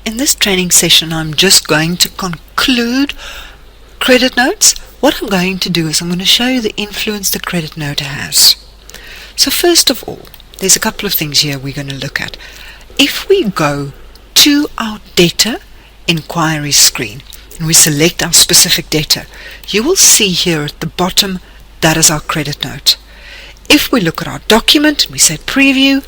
in this training session, I'm just going to conclude credit notes. What I'm going to do is I'm going to show you the influence the credit note has. So first of all, there's a couple of things here we're going to look at. If we go to our data inquiry screen and we select our specific data, you will see here at the bottom that is our credit note. If we look at our document and we say preview,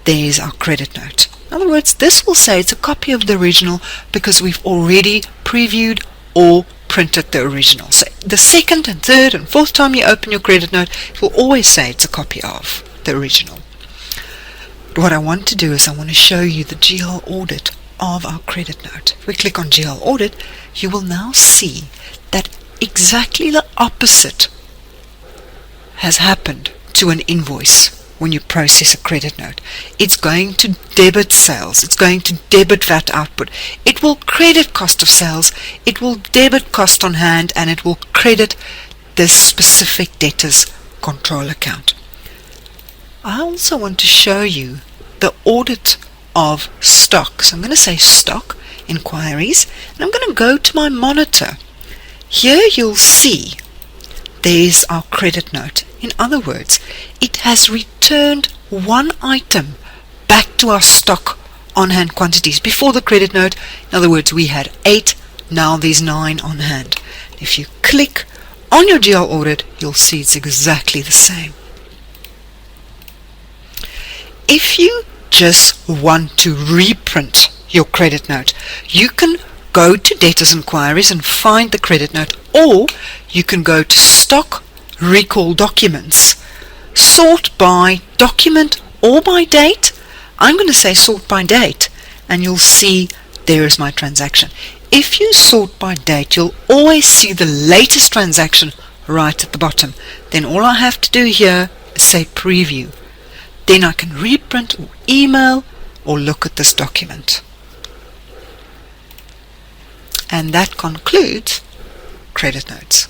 there's our credit note. In other words, this will say it's a copy of the original because we've already previewed or printed the original. So the second and third and fourth time you open your credit note, it will always say it's a copy of the original. What I want to do is I want to show you the GL audit of our credit note. If we click on GL audit, you will now see that exactly the opposite has happened to an invoice when you process a credit note. It's going to debit sales, it's going to debit VAT output, it will credit cost of sales, it will debit cost on hand, and it will credit the specific debtor's control account. I also want to show you the audit of stock. So I'm going to say stock inquiries, and I'm going to go to my monitor. Here you'll see there's our credit note. In other words, it has returned one item back to our stock on-hand quantities. Before the credit note, in other words, we had 8, now there's 9 on hand. If you click on your GL audit, you'll see it's exactly the same. If you just want to reprint your credit note, you can go to debtors inquiries and find the credit note, or you can go to stock recall documents, sort by document or by date. I'm going to say sort by date, and you'll see there is my transaction. If you sort by date, you'll always see the latest transaction right at the bottom. Then all I have to do here is say preview. Then I can reprint or email or look at this document. And that concludes credit notes.